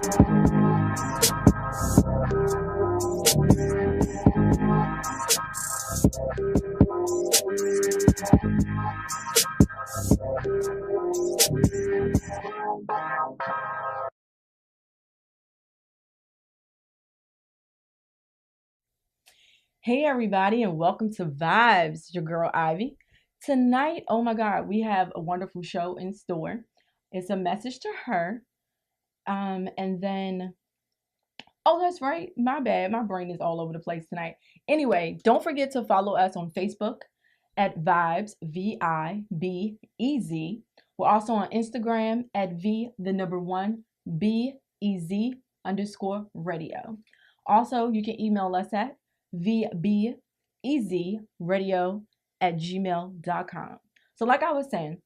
Hey everybody, and welcome to Vibes, your girl Ivy. Tonight, oh my God, we have a wonderful show in store. It's a message to her. And then oh, that's right, my bad. My brain is all over the place tonight. Anyway, don't forget to follow us on Facebook at Vibes, VIBEZ. We're also on Instagram at BEZ_radio. Also, you can email us at vbezradio@gmail.com. So, like I was saying,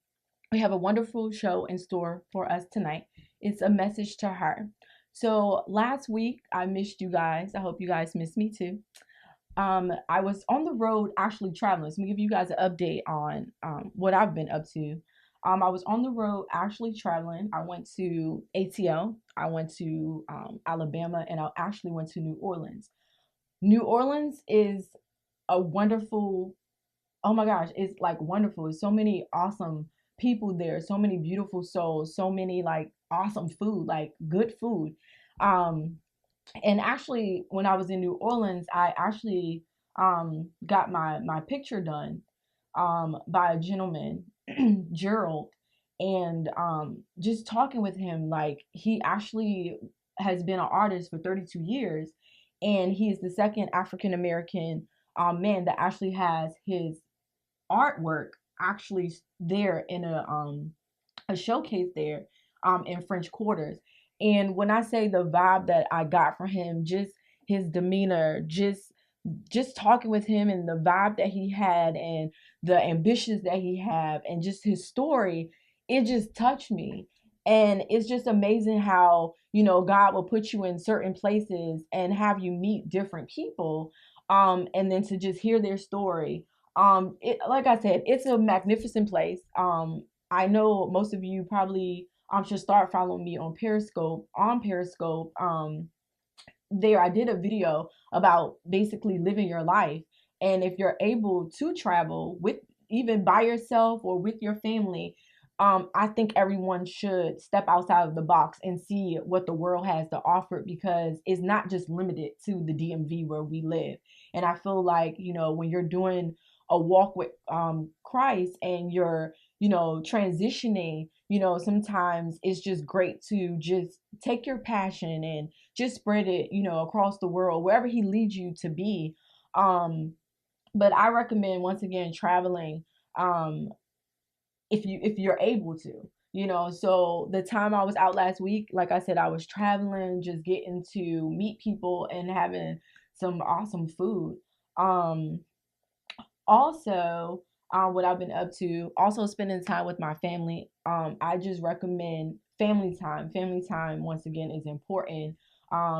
we have a wonderful show in store for us tonight. It's a message to her. So, last week, I missed you guys. I hope you guys missed me too. I was on the road actually traveling. So let me give you guys an update on what I've been up to. I was on the road actually traveling. I went to ATL, I went to Alabama, and I actually went to New Orleans. New Orleans is a wonderful, oh my gosh, it's like wonderful. There's so many awesome people there, so many beautiful souls, so many like awesome food, like good food. Um, and actually when I was in New Orleans, I actually got my picture done by a gentleman, Gerald, and just talking with him, like he actually has been an artist for 32 years, and he is the second African American man that actually has his artwork actually there in a showcase there in French Quarters. And when I say the vibe that I got from him, just his demeanor, just talking with him and the vibe that he had and the ambitions that he had and just his story, it just touched me. And it's just amazing how, God will put you in certain places and have you meet different people. And then to just hear their story. Like I said, it's a magnificent place. I know most of you probably should start following me on Periscope. On Periscope, there I did a video about basically living your life, and if you're able to travel with even by yourself or with your family, I think everyone should step outside of the box and see what the world has to offer, because it's not just limited to the DMV where we live. And I feel like, when you're doing a walk with Christ and you're, transitioning, sometimes it's just great to just take your passion and just spread it, across the world, wherever he leads you to be. Um, but I recommend, once again, traveling, um, if you're able to. So the time I was out last week, like I said, I was traveling, just getting to meet people and having some awesome food. Um, Also, what I've been up to, also spending time with my family. I just recommend family time. Family time, once again, is important.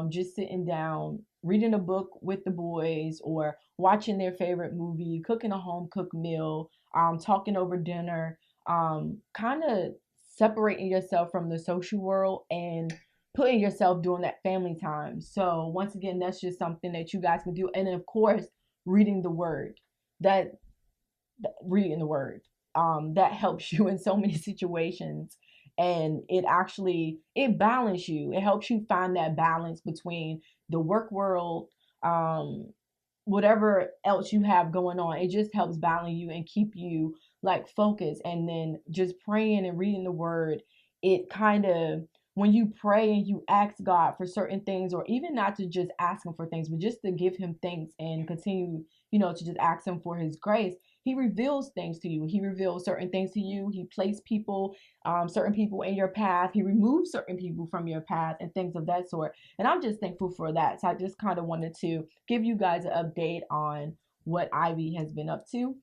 Just sitting down, reading a book with the boys, or watching their favorite movie, cooking a home cooked meal, talking over dinner, kind of separating yourself from the social world and putting yourself during that family time. So once again, that's just something that you guys can do. And then, of course, reading the word. That reading the word, that helps you in so many situations, and it balances you. It helps you find that balance between the work world, um whatever else you have going on. It just helps balance you and keep you like focused. And then just praying and reading the word, it kind of, when you pray and you ask God for certain things, or even not to just ask him for things, but just to give him thanks and continue, to just ask him for his grace, he reveals things to you. He reveals certain things to you. He placed people, certain people in your path. He removes certain people from your path and things of that sort. And I'm just thankful for that. So I just kind of wanted to give you guys an update on what Ivy has been up to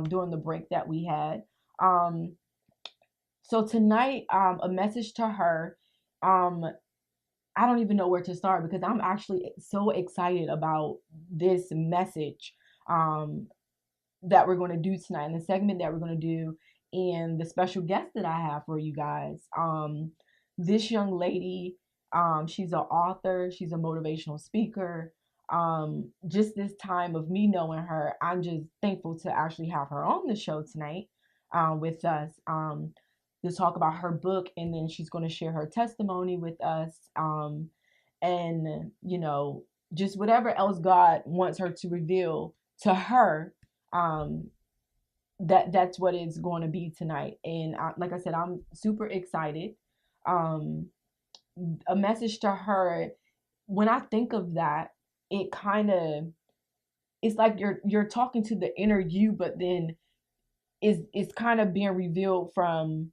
during the break that we had. Um, so tonight, a message to her. Um, I don't even know where to start, because I'm actually so excited about this message that we're going to do tonight, and the segment that we're going to do, and the special guest that I have for you guys. This young lady, She's an author. She's a motivational speaker. Just this time of me knowing her, I'm just thankful to actually have her on the show tonight with us to talk about her book, and then she's going to share her testimony with us. And just whatever else God wants her to reveal to her. That's what it's going to be tonight. And like I said, I'm super excited. Um, a message to her. When I think of that, it kind of, it's like you're talking to the inner you, but then it's kind of being revealed from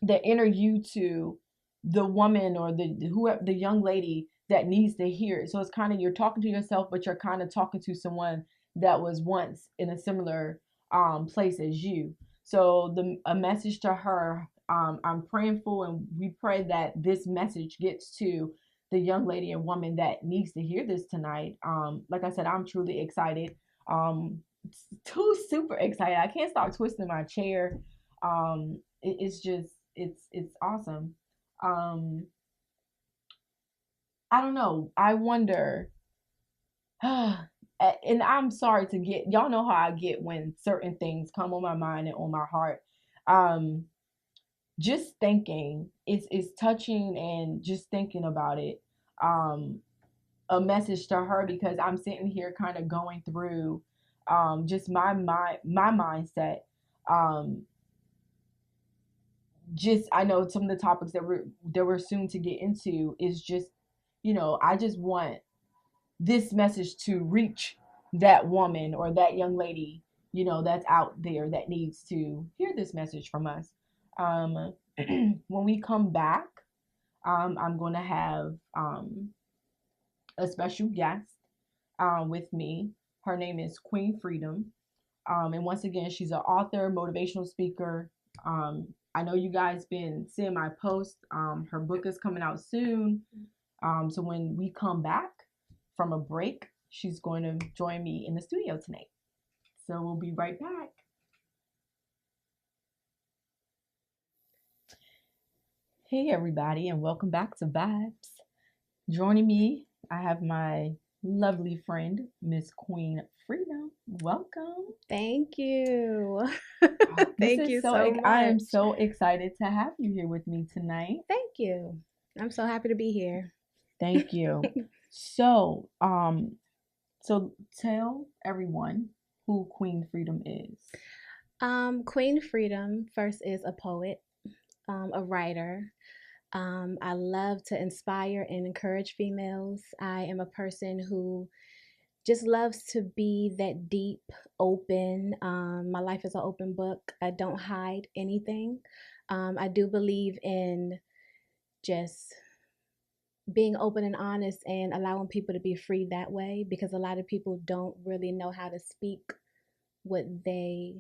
the inner you to the woman or the young lady that needs to hear it. So it's kind of, you're talking to yourself, but you're kind of talking to someone that was once in a similar place as you. So a message to her. I'm praying for, and we pray that this message gets to the young lady and woman that needs to hear this tonight. Like I said, I'm truly excited. Too super excited. I can't stop twisting my chair. It's just it's awesome. Um, I don't know. I wonder. And I'm sorry to get, y'all know how I get when certain things come on my mind and on my heart. Um, just thinking, it's touching, and just thinking about it. Um, a message to her, because I'm sitting here kind of going through just my mindset. Um, just, I know some of the topics that we're soon to get into is just, I just want this message to reach that woman or that young lady, that's out there that needs to hear this message from us. When we come back, I'm going to have a special guest with me. Her name is Queen Freedom. And once again, she's an author, motivational speaker. I know you guys been seeing my post. Her book is coming out soon. So when we come back from a break, she's going to join me in the studio tonight. So we'll be right back. Hey everybody, and welcome back to Vibes. Joining me, I have my lovely friend, Miss Queen Freedom. Welcome. Thank you. This Thank is you so so much. I am so excited to have you here with me tonight. Thank you. I'm so happy to be here. Thank you. So, so tell everyone who Queen Freedom is. Queen Freedom first is a poet, a writer. I love to inspire and encourage females. I am a person who just loves to be that deep, open. My life is an open book. I don't hide anything. I do believe in just being open and honest and allowing people to be free that way, because a lot of people don't really know how to speak what they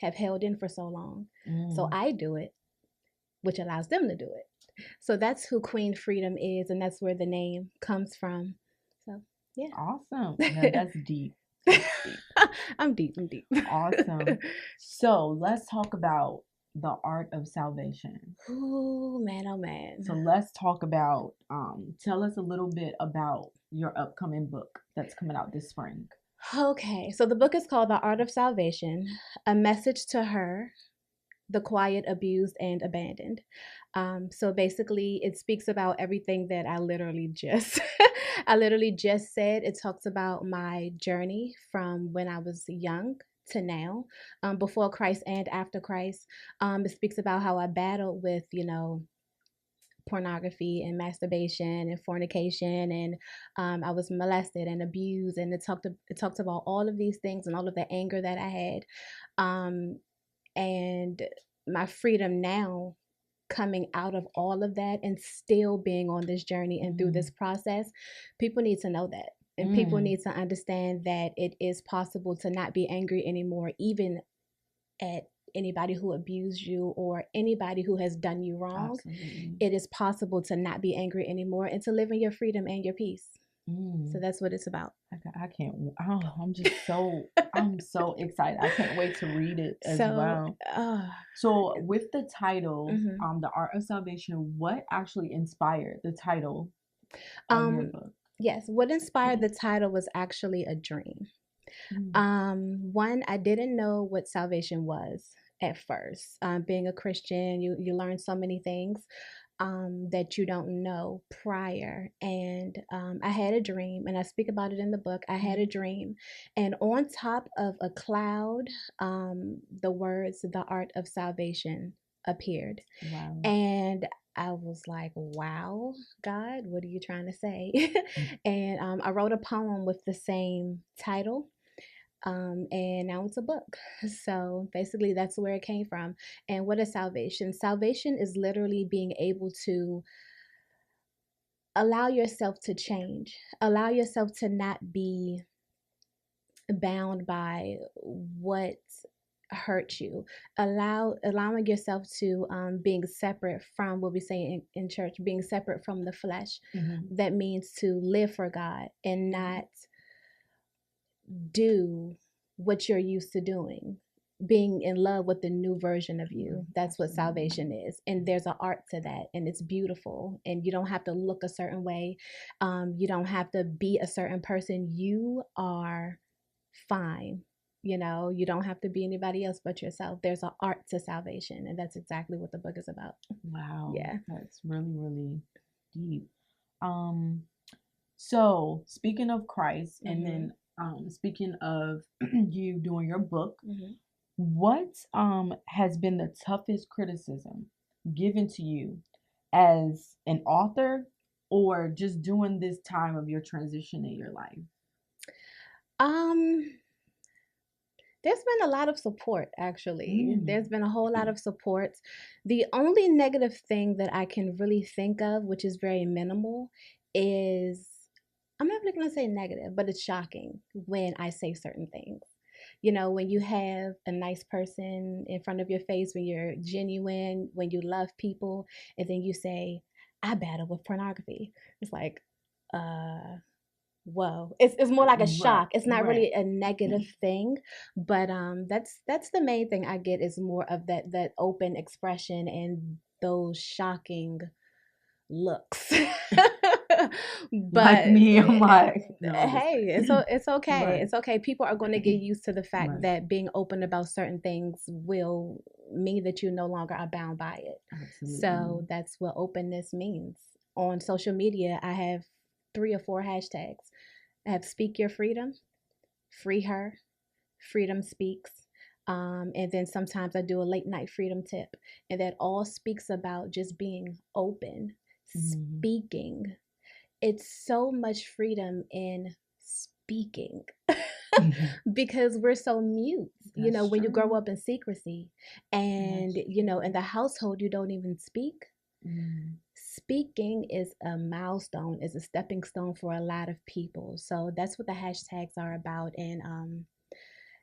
have held in for so long. So I do it, which allows them to do it. So that's who Queen Freedom is, and that's where the name comes from. So yeah. Awesome. Now that's deep. That's deep. I'm deep. Awesome. So let's talk about the art of salvation. Oh man, oh man. So let's talk about, tell us a little bit about your upcoming book that's coming out this spring. Okay, so the book is called The Art of Salvation, A Message to Her, the Quiet, Abused, and Abandoned. So basically, it speaks about everything that I literally just said. It talks about my journey from when I was young to now, before Christ and after Christ. It speaks about how I battled with, pornography and masturbation and fornication, and I was molested and abused, and it talked about all of these things and all of the anger that I had, and my freedom now, coming out of all of that and still being on this journey and through this process. People need to know that, and people need to understand that it is possible to not be angry anymore, even at anybody who abused you or anybody who has done you wrong. Absolutely. It is possible to not be angry anymore and to live in your freedom and your peace. So Mm. that's what it's about. I can't. Oh, I'm so excited. I can't wait to read it as So, well. So with the title, mhm. The Art of Salvation, what actually inspired the title of your um, book? yes, what inspired the title was actually a dream. Mm. One, I didn't know what salvation was at first. Being a Christian, you learn so many things that you don't know prior. And I had a dream, and I speak about it in the book. I had a dream, and on top of a cloud, the words "the art of salvation" appeared, Wow. and I was like, "Wow, God, what are you trying to say?" And I wrote a poem with the same title, and now it's a book. So basically, that's where it came from. And what is salvation? Salvation is literally being able to allow yourself to change, allow yourself to not be bound by what hurt you, allowing yourself to being separate from what we say in church, being separate from the flesh. Mm-hmm. That means to live for God and not do what you're used to doing, being in love with the new version of you. That's what Absolutely. salvation is. And there's an art to that, and it's beautiful. And you don't have to look a certain way, you don't have to be a certain person. You are fine. You don't have to be anybody else but yourself. There's an art to salvation, and that's exactly what the book is about. Wow, Yeah. that's really, really deep. Um, so speaking of Christ, and Hmm. then speaking of you doing your book, Hmm. what has been the toughest criticism given to you as an author, or just doing this time of your transition in your life? Um, There's been a lot of support, actually. There's Mm. been a whole lot of support. The only negative thing that I can really think of, which is very minimal, is I'm not really going to say negative, but it's shocking when I say certain things. When you have a nice person in front of your face, when you're genuine, when you love people, and then you say, I battle with pornography. It's like, uh, whoa, it's more like a Right, shock. It's not right. really a negative thing, but that's the main thing I get, is more of that open expression and those shocking looks. Like But me, I'm like, no, I'm just hey, saying. it's okay. Right, It's okay. People are going to get used to the fact right. that being open about certain things will mean that you no longer are bound by it. Absolutely. So that's what openness means. On social media, I have 3 or 4 hashtags. I have Speak Your Freedom, Free Her, Freedom Speaks. And then sometimes I do a late night freedom tip. And that all speaks about just being open, Mhm. speaking. It's so much freedom in speaking because we're so mute, That's when you grow true. up in secrecy and, That's true. in the household, you don't even speak. Mm. Speaking is a milestone, is a stepping stone for a lot of people. So that's what the hashtags are about. And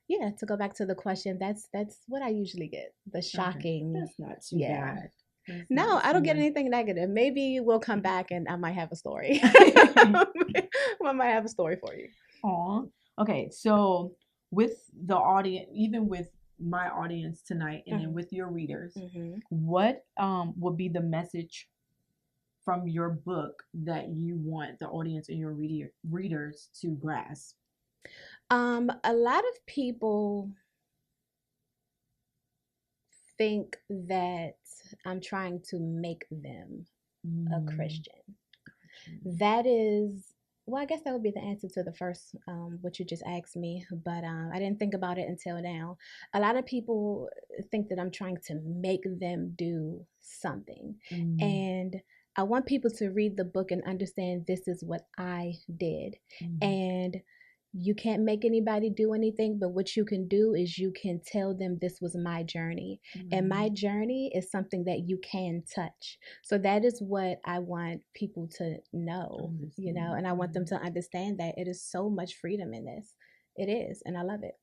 yeah, to go back to the question, that's what I usually get. The Okay, shocking. that's not too Yeah. bad. That's not No, I don't too get bad. anything negative. Maybe we'll come back and I might have a story. I might have a story for you. Aw. Okay, so with the audience, even with my audience tonight, and then Hmm. with your readers, Hmm. what would be the message from your book that you want the audience and your readers to grasp? A lot of people think that I'm trying to make them a Mm, Christian. gotcha. That is, well, I guess that would be the answer to the first, what you just asked me, but I didn't think about it until now. A lot of people think that I'm trying to make them do something. Mm, And I want people to read the book and understand this is what I did. mm, And you can't make anybody do anything, but what you can do is you can tell them this was my journey. And my right. journey is something that you can touch. So that is what I want people to know, Understand. and I want them Right. to understand that it is so much freedom in this. It is, and I love it.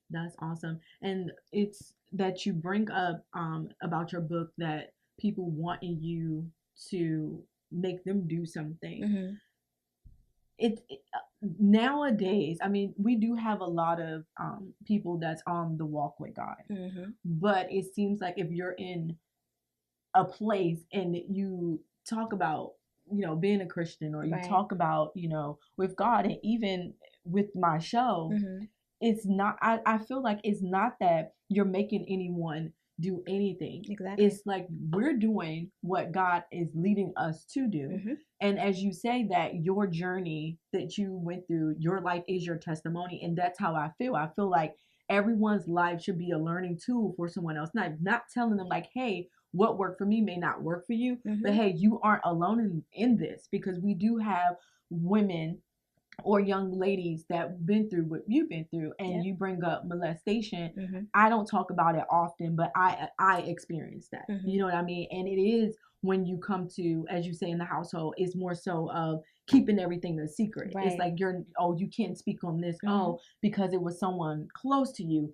That's awesome. And it's that you bring up about your book that people wanting you to make them do something. Hmm. nowadays, I mean, we do have a lot of people that's on the walk with God, but it seems like if you're in a place and you talk about, you know, being a Christian, or you Right. talk about, you know, with God, and even with my show, it's not, I feel like it's not that you're making anyone do anything. Exactly. It's like we're doing what God is leading us to do. And as you say, that your journey that you went through, your life is your testimony. And that's how I feel. I feel like everyone's life should be a learning tool for someone else. Not telling them like, hey, what worked for me may not work for you, but hey, you aren't alone in this, because we do have women or young ladies that been through what you've been through. And you bring up molestation. I don't talk about it often, but I experienced that. You know what I mean? And it is, when you come to, as you say, in the household, it's more so of keeping everything a secret. Right. It's like you can't speak on this. Oh, because it was someone close to you.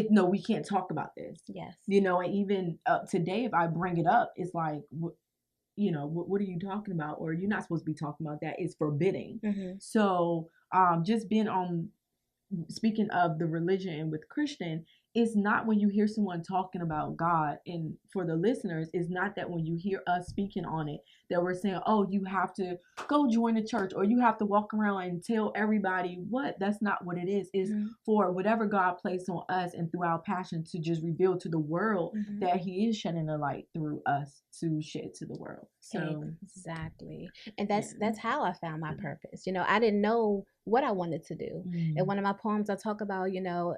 No, we can't talk about this. Yes. You know, and even today, if I bring it up, it's like, you know, what are you talking about? Or you're not supposed to be talking about that. It's forbidding. So just being on, speaking of the religion and with Christian, it's not when you hear someone talking about God, and for the listeners, it's not that when you hear us speaking on it that we're saying, oh, you have to go join a church, or you have to walk around and tell everybody what. That's not what it is. It's for whatever God placed on us and through our passion to just reveal to the world that He is shedding a light through us to shed to the world. So exactly. And that's how I found my purpose. You know, I didn't know what I wanted to do. In one of my poems, I talk about, you know,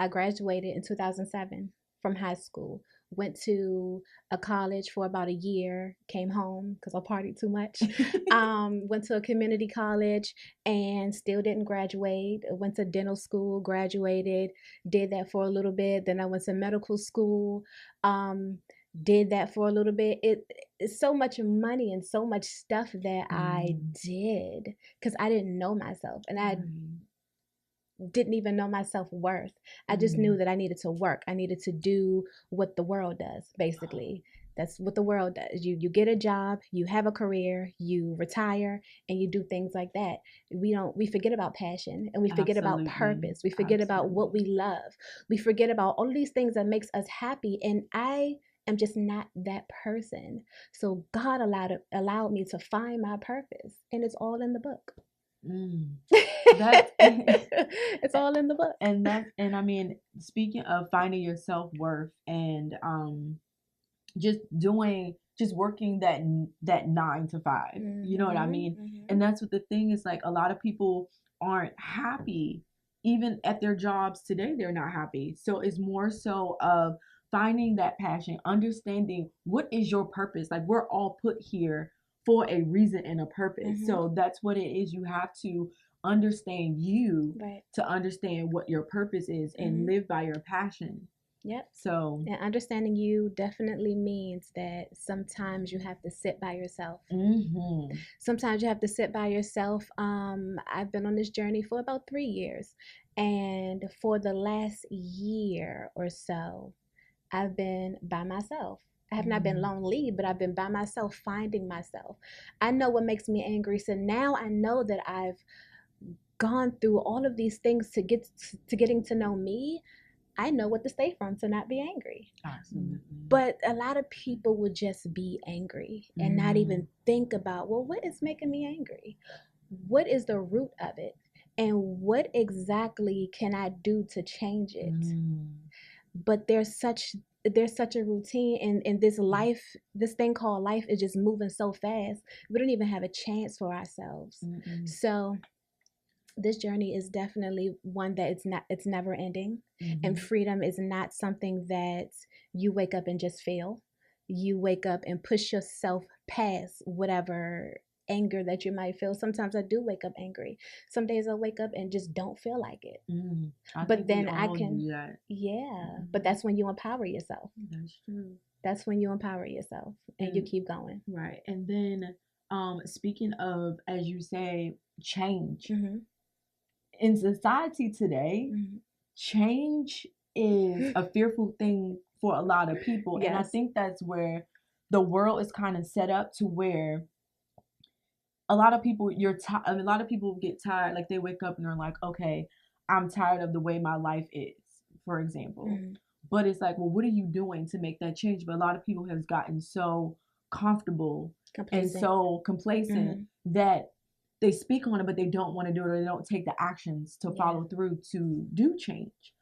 I graduated in 2007 from high school, went to a college for about a year, came home because I partied too much, went to a community college and still didn't graduate. Went to dental school, graduated, did that for a little bit. Then I went to medical school, did that for a little bit. It's so much money and so much stuff that I did because I didn't know myself, and I didn't even know my self-worth. I just knew that I needed to work. I needed to do what the world does, basically. That's what the world does. You get a job, you have a career, you retire, and you do things like that. We forget about passion, and we forget about purpose. We forget about what we love. We forget about all of these things that makes us happy, and I am just not that person. So God allowed me to find my purpose, and it's all in the book. It's all in the book. And I mean, speaking of finding your self-worth and just working that 9 to 5, you know what I mean? And that's what the thing is, like, a lot of people aren't happy even at their jobs today. They're not happy. So it's more so of finding that passion, understanding what is your purpose. Like, we're all put here for a reason and a purpose. So that's what it is. You have to understand you to understand what your purpose is and live by your passion. Yep. So, and understanding you definitely means that sometimes you have to sit by yourself. Sometimes you have to sit by yourself. I've been on this journey for about 3 years, and for the last year or so, I've been by myself. I have not been lonely, but I've been by myself, finding myself. I know what makes me angry. So now I know that I've gone through all of these things to getting to know me. I know what to stay from to not be angry. Absolutely. But a lot of people would just be angry and not even think about, well, what is making me angry? What is the root of it? And what exactly can I do to change it? But there's such a routine, and this life, this thing called life, is just moving so fast. We don't even have a chance for ourselves. So this journey is definitely one that it's never ending. And freedom is not something that you wake up and just feel. You wake up and push yourself past whatever anger that you might feel. Sometimes I do wake up angry. Some days I wake up and just don't feel like it. But then I can do that. But that's when you empower yourself. That's true. That's when you empower yourself and you keep going. Right. And then speaking of, as you say, change. In society today, change is a fearful thing for a lot of people. And I think that's where the world is kind of set up to where a lot of people a lot of people get tired, like they wake up and they're like, okay, I'm tired of the way my life is, for example. Mm-hmm. But it's like, well, what are you doing to make that change? But a lot of people have gotten so comfortable and Complacent. so complacent Mm-hmm. that they speak on it, but they don't want to do it, or they don't take the actions to Yeah. follow through to do change.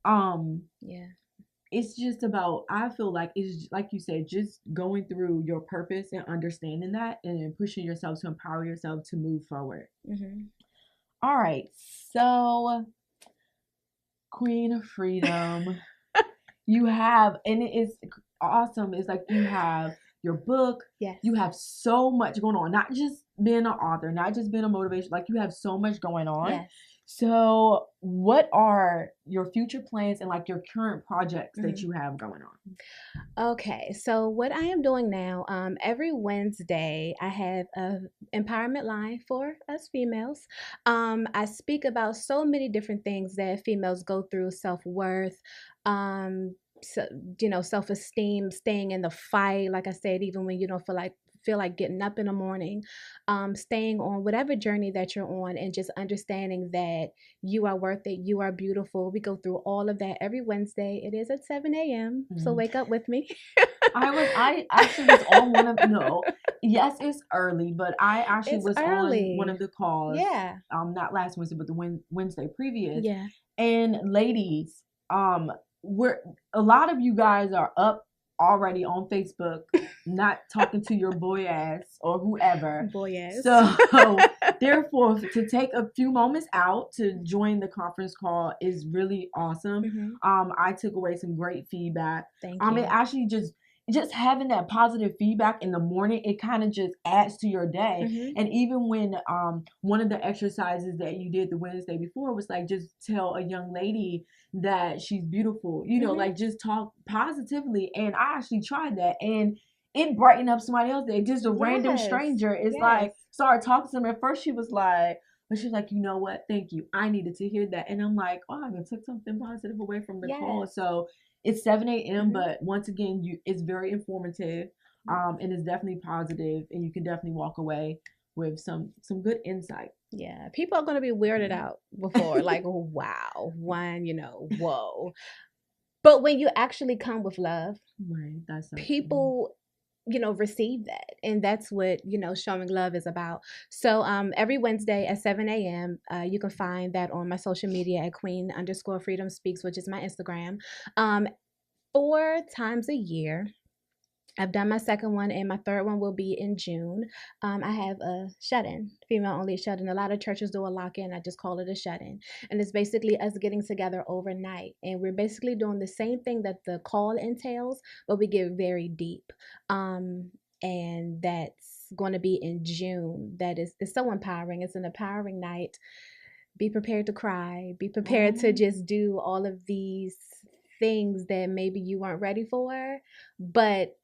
Um, Yeah. it's just about, I feel like it's like you said, just going through your purpose and understanding that and pushing yourself to empower yourself to move forward. Mm-hmm. All right, so Queen of Freedom, you have, and it is awesome. It's like you have your book, Yes. you have so much going on, not just being an author, not just being a motivation, like you have so much going on. Yes. So what are your future plans and like your current projects that Mm-hmm. you have going on? Okay, so what I am doing now, every Wednesday, I have a empowerment line for us females. I speak about so many different things that females go through: self-worth, um, so, self-esteem, staying in the fight. Like I said, even when you don't feel like getting up in the morning, staying on whatever journey that you're on, and just understanding that you are worth it, you are beautiful. We go through all of that every Wednesday. It is at 7 a.m. So wake up with me. I actually was on one of, no, yes, it's early, but I actually It's was on one early. of the calls, Yeah. not last Wednesday, but the Wednesday previous. Yeah. And ladies, we're, a lot of you guys are up already on Facebook, not talking to your boy ass or whoever. Boy, yes. So therefore, to take a few moments out to join the conference call is really awesome. I took away some great feedback. Thank you. It actually just having that positive feedback in the morning, it kind of just adds to your day. And even when one of the exercises that you did the Wednesday before was like, just tell a young lady that she's beautiful, like just talk positively. And I actually tried that, and it brightened up somebody else day. Just a random stranger is like, started talking to them. At first she was like, but she's like, you know what? Thank you. I needed to hear that. And I'm like, oh, I took something positive away from the call. So it's 7 a.m. But once again, it's very informative, and it's definitely positive, and you can definitely walk away with some good insight. Yeah, people are going to be weirded out before, like, wow, whoa. But when you actually come with love, right, that's so people receive that, and that's what showing love is about. So every Wednesday at 7 a.m. You can find that on my social media at Queen_Freedom Speaks, which is my Instagram. 4 times a year. I've done my second one, and my third one will be in June. I have a shut-in, female-only shut-in. A lot of churches do a lock-in. I just call it a shut-in. And it's basically us getting together overnight. And we're basically doing the same thing that the call entails, but we get very deep. And that's going to be in June. It's so empowering. It's an empowering night. Be prepared to cry. Be prepared to just do all of these things that maybe you weren't ready for. But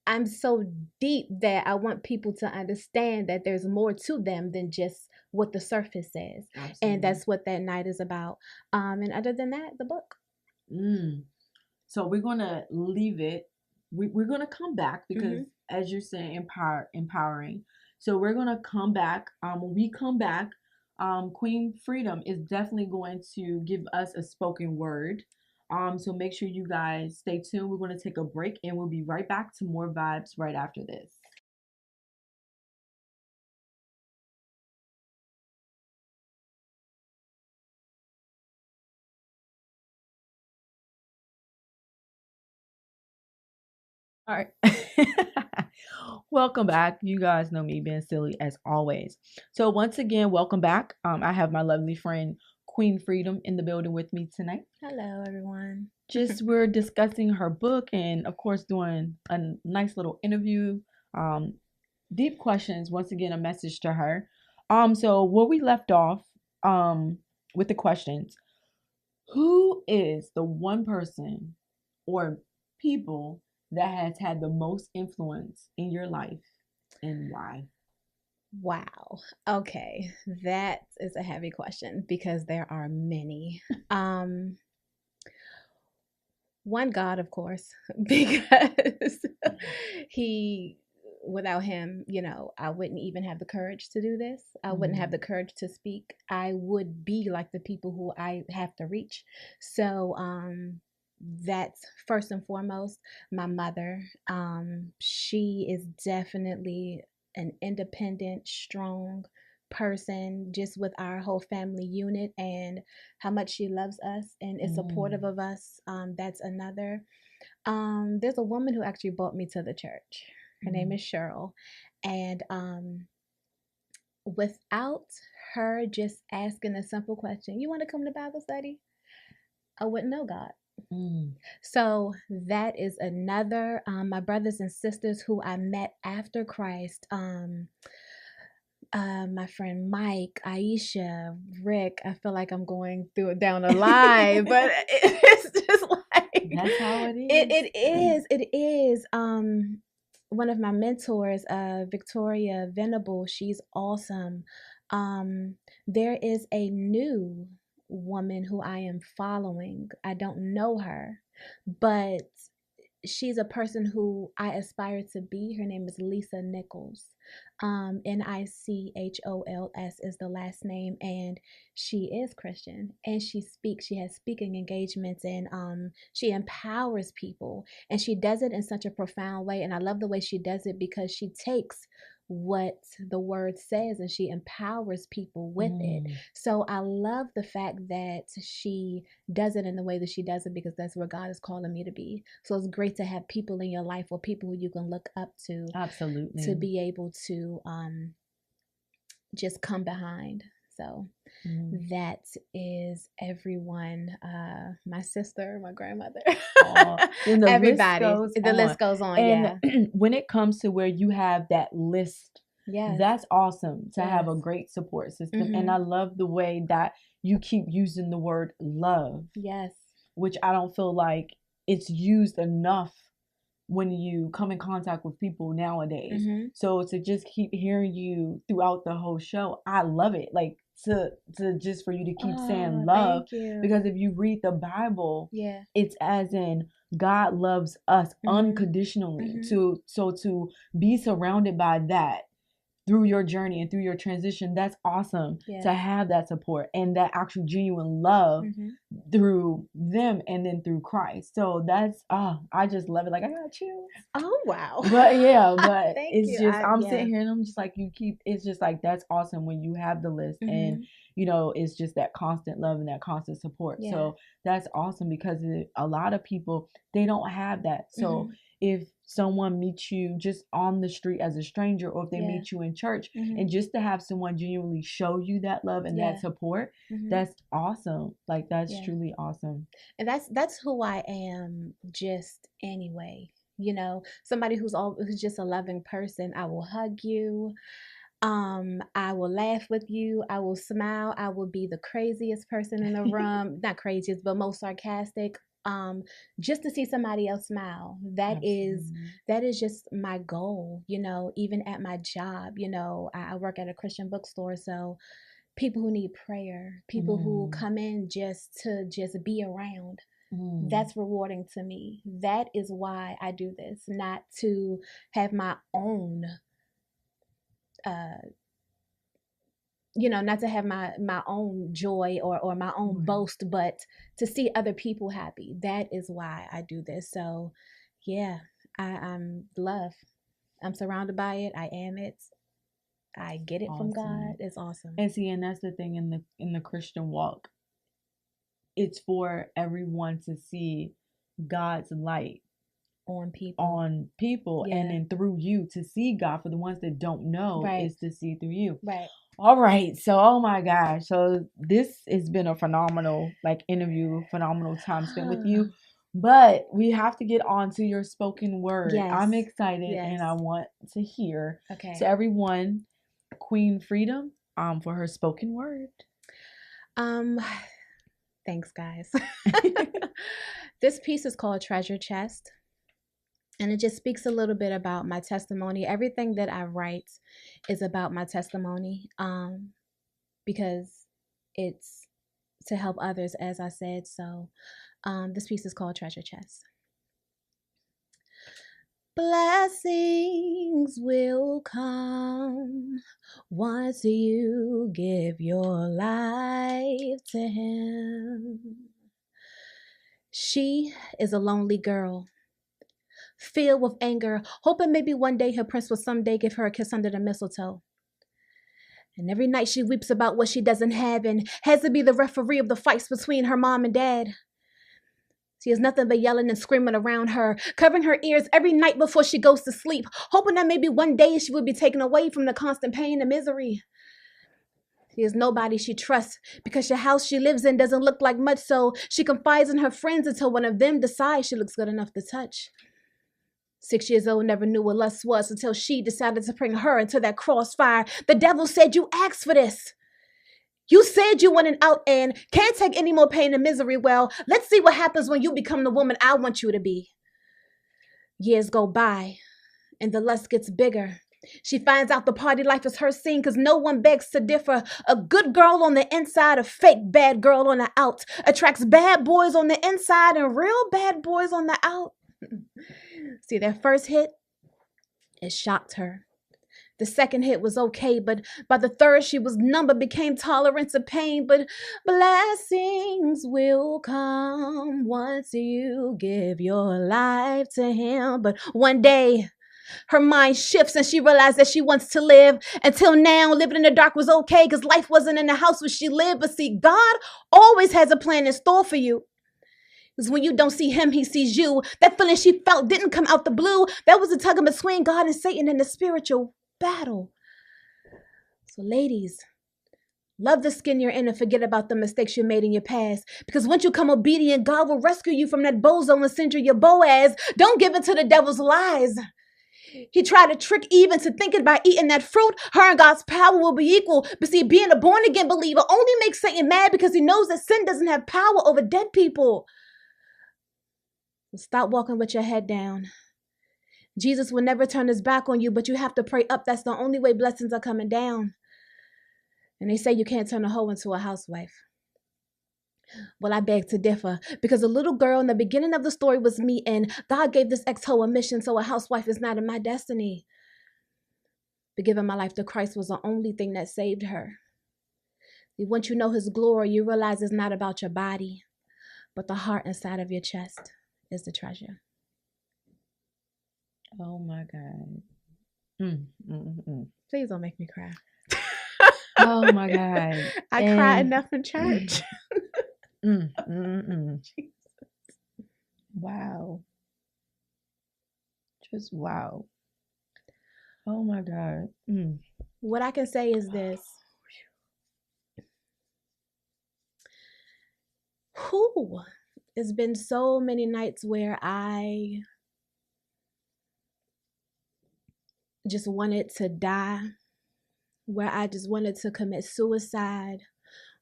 I'm so deep that I want people to understand that there's more to them than just what the surface says. Absolutely. And that's what that night is about. And other than that, the book. So we're going to leave it. We're going to come back because, as you're saying, empowering. So we're going to come back. When we come back, Queen Freedom is definitely going to give us a spoken word. So make sure you guys stay tuned. We're going to take a break, and we'll be right back to more vibes right after this. All right. Welcome back. You guys know me being silly as always. So once again, welcome back. I have my lovely friend Queen Freedom in the building with me tonight. Hello, everyone. Just we're discussing her book and of course doing a nice little interview. Deep questions. Once again, a message to her. So where we left off, with the questions, who is the one person or people that has had the most influence in your life and why? Wow. Okay. That is a heavy question because there are many. One, God, of course, because he without him, I wouldn't even have the courage to do this. I wouldn't have the courage to speak. I would be like the people who I have to reach. So that's first and foremost. My mother, she is definitely an independent, strong person, just with our whole family unit and how much she loves us and is supportive of us. That's another. There's a woman who actually brought me to the church. Her name is Cheryl. And without her just asking a simple question, you want to come to Bible study? I wouldn't know God. So that is another. My brothers and sisters who I met after Christ. My friend Mike, Aisha, Rick. I feel like I'm going through it down a line, but it's just like that's how it is. It is. It is. One of my mentors, Victoria Venable. She's awesome. There is a new woman who I am following. I don't know her, but she's a person who I aspire to be. Her name is Lisa Nichols. Nichols is the last name, and she is Christian, and she speaks. She has speaking engagements, and she empowers people, and she does it in such a profound way. And I love the way she does it because she takes what the word says and she empowers people with it. So I love the fact that she does it in the way that she does it because that's where God is calling me to be. So it's great to have people in your life or people who you can look up to. Absolutely. To be able to just come behind. So that is everyone. My sister, my grandmother, everybody. The list goes on. And when it comes to where you have that list, that's awesome to have a great support system. And I love the way that you keep using the word love. Yes. Which I don't feel like it's used enough when you come in contact with people nowadays. So to just keep hearing you throughout the whole show, I love it. Like to just for you to keep saying love, because if you read the Bible, it's as in God loves us unconditionally. To be surrounded by that through your journey and through your transition, that's awesome to have that support and that actual genuine love through them and then through Christ. So that's I just love it. Like I got chills. Oh wow. But but it's just I'm sitting here and I'm just like it's just like that's awesome when you have the list and it's just that constant love and that constant support. So that's awesome because a lot of people, they don't have that. So if someone meets you just on the street as a stranger, or if they meet you in church, and just to have someone genuinely show you that love and that support, that's awesome. Like that's truly awesome. And that's who I am just anyway. Somebody who's just a loving person. I will hug you. I will laugh with you. I will smile. I will be the craziest person in the room. Not craziest, but most sarcastic. Just to see somebody else smile. That is just my goal, even at my job. I work at a Christian bookstore, so people who need prayer, people who come in just to be around. That's rewarding to me. That is why I do this, not to have my own not to have my own joy or my own boast, but to see other people happy. That is why I do this. So I'm love. I'm surrounded by it. I am it. I get it from God. It's awesome. And see, and that's the thing in the Christian walk. It's for everyone to see God's light on people, and then through you to see God. For the ones that don't know, is to see through you. Right. All right. So, oh my gosh. So this has been a phenomenal interview, phenomenal time spent with you. But we have to get on to your spoken word. I'm excited and I want to hear. Okay. So everyone, Queen Freedom, for her spoken word. Thanks, guys. This piece is called Treasure Chest. And it just speaks a little bit about my testimony. Everything that I write is about my testimony, because it's to help others, as I said. So this piece is called Treasure Chest. Blessings will come once you give your life to Him. She is a lonely girl, filled with anger, hoping maybe one day her prince will someday give her a kiss under the mistletoe. And every night she weeps about what she doesn't have and has to be the referee of the fights between her mom and dad. She has nothing but yelling and screaming around her, covering her ears every night before she goes to sleep, hoping that maybe one day she will be taken away from the constant pain and misery. She has nobody she trusts because the house she lives in doesn't look like much, so she confides in her friends until one of them decides she looks good enough to touch. 6 years old, never knew what lust was until she decided to bring her into that crossfire. The devil said, "You asked for this. You said you wanted out and can't take any more pain and misery. Well, let's see what happens when you become the woman I want you to be." Years go by and the lust gets bigger. She finds out the party life is her scene because no one begs to differ. A good girl on the inside, a fake bad girl on the out, attracts bad boys on the inside and real bad boys on the out. See, that first hit, it shocked her. The second hit was okay, but by the third, she was numb but became tolerant of pain. But blessings will come once you give your life to Him. But one day, her mind shifts and she realized that she wants to live. Until now, living in the dark was okay because life wasn't in the house where she lived. But see, God always has a plan in store for you. Because when you don't see Him, He sees you. That feeling she felt didn't come out the blue. That was a tug between God and Satan in the spiritual battle. So ladies, love the skin you're in and forget about the mistakes you made in your past. Because once you become obedient, God will rescue you from that bozo and send you your Boaz. Don't give in to the devil's lies. He tried to trick Eve into thinking by eating that fruit, her and God's power will be equal. But see, being a born-again believer only makes Satan mad because he knows that sin doesn't have power over dead people. Stop walking with your head down. Jesus will never turn His back on you, but you have to pray up. That's the only way blessings are coming down. And they say you can't turn a hoe into a housewife. Well, I beg to differ because a little girl in the beginning of the story was me, and God gave this ex-hoe a mission, so a housewife is not in my destiny. But giving my life to Christ was the only thing that saved her. Once you know His glory, you realize it's not about your body, but the heart inside of your chest is the treasure. Oh my God. Please don't make me cry. Oh my God. I cry enough in church. Wow. Just wow. Oh my God. What I can say is this. It's been so many nights where I just wanted to die, where I just wanted to commit suicide,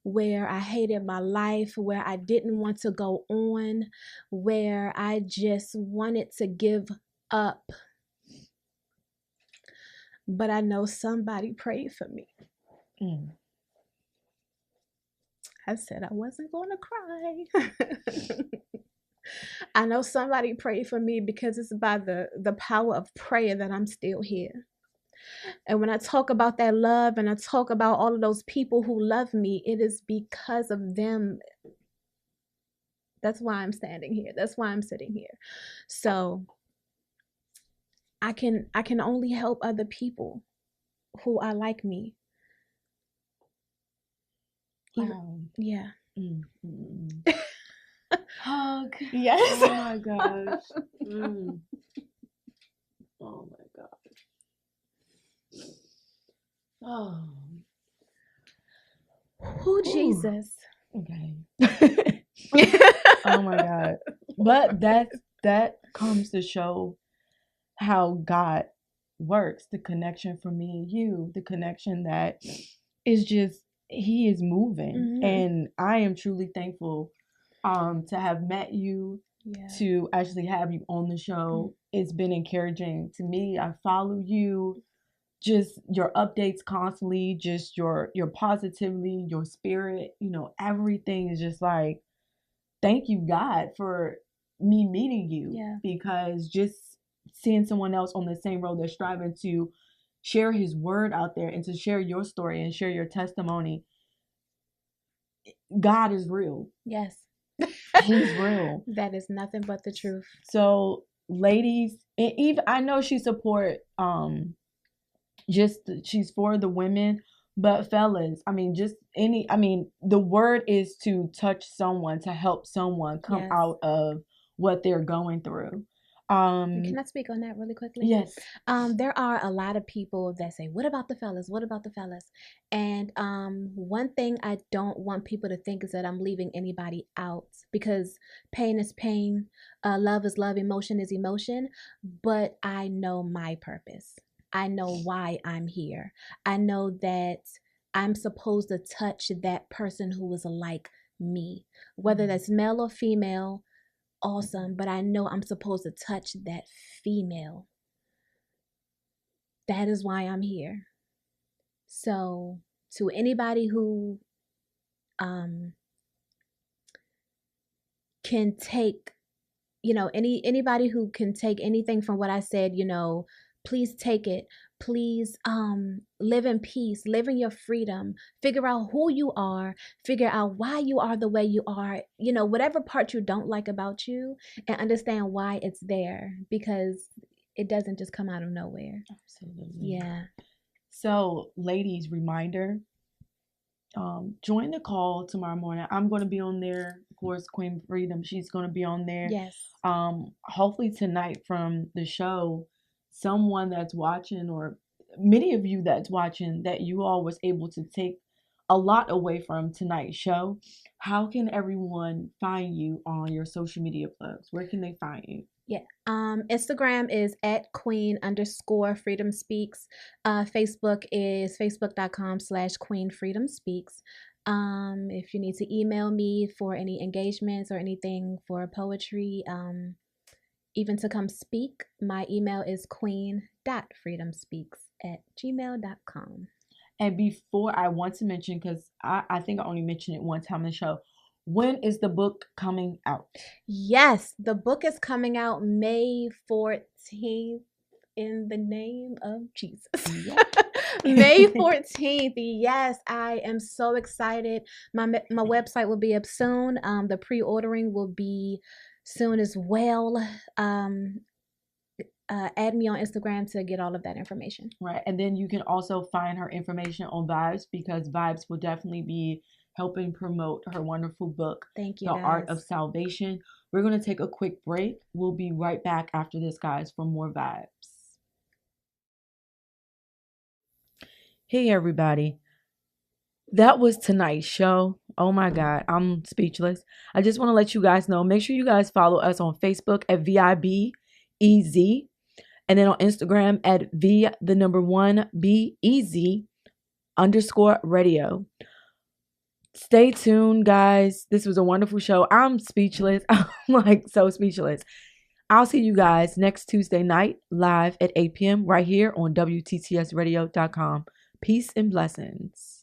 where I hated my life, where I didn't want to go on, where I just wanted to give up. But I know somebody prayed for me. I said I wasn't going to cry. I know somebody prayed for me because it's by the power of prayer that I'm still here. And when I talk about that love and I talk about all of those people who love me, it is because of them. That's why I'm standing here. That's why I'm sitting here. So I can only help other people who are like me. Wow. Yeah. Hug. Yes. Oh my gosh. Oh my gosh. Oh. Who Jesus? Okay. Oh my God. But that comes to show how God works, the connection for me and you, the connection that is just He is moving. And I am truly thankful to have met you, to actually have you on the show. It's been encouraging to me. I follow you, just your updates constantly, just your positivity, your spirit, everything is just like, thank you God for me meeting you. Because just seeing someone else on the same road that's striving to share his word out there and to share your story and share your testimony. God is real. Yes. He's real. That is nothing but the truth. So ladies, and even I know she support she's for the women, but fellas, I mean, the word is to touch someone, to help someone come Yes. out of what they're going through. Can I speak on that really quickly? Yes. There are a lot of people that say, "What about the fellas? What about the fellas?" And one thing I don't want people to think is that I'm leaving anybody out, because pain is pain, love is love, emotion is emotion. But I know my purpose. I know why I'm here. I know that I'm supposed to touch that person who is like me, whether that's male or female. Awesome, but I know I'm supposed to touch that female. That is why I'm here. So to anybody who can take, anybody who can take anything from what I said, please take it. Please live in peace, live in your freedom, figure out who you are, figure out why you are the way you are, whatever part you don't like about you, and understand why it's there, because it doesn't just come out of nowhere. Absolutely. Yeah. So ladies, reminder, join the call tomorrow morning. I'm going to be on there. Of course, Queen Freedom, she's going to be on there. Yes. Hopefully tonight from the show, someone that's watching, or many of you that's watching, that you all was able to take a lot away from tonight's show. How can everyone find you on your social media plugs? Where can they find you? Yeah. Instagram is at Queen_Freedom_Speaks. Facebook is facebook.com/QueenFreedomSpeaks. If you need to email me for any engagements or anything for poetry, even to come speak, my email is queen.freedomspeaks@gmail.com. And before, I want to mention, because I think I only mentioned it one time in the show, when is the book coming out? Yes, the book is coming out May 14th, in the name of Jesus. Yeah. May 14th. Yes, I am so excited. My website will be up soon. The pre-ordering will be soon as well. Add me on Instagram to get all of that information. Right. And then you can also find her information on Vibes, because Vibes will definitely be helping promote her wonderful book, Thank you, The guys. Art of Salvation. We're going to take a quick break. We'll be right back after this, guys, for more Vibes. Hey, everybody. That was tonight's show. Oh my God, I'm speechless. I just want to let you guys know, make sure you guys follow us on Facebook at VIBEZ, and then on Instagram at _BEZ_radio. Stay tuned, guys. This was a wonderful show. I'm speechless. I'm like so speechless. I'll see you guys next Tuesday night live at 8 p.m. right here on WTTSradio.com. Peace and blessings.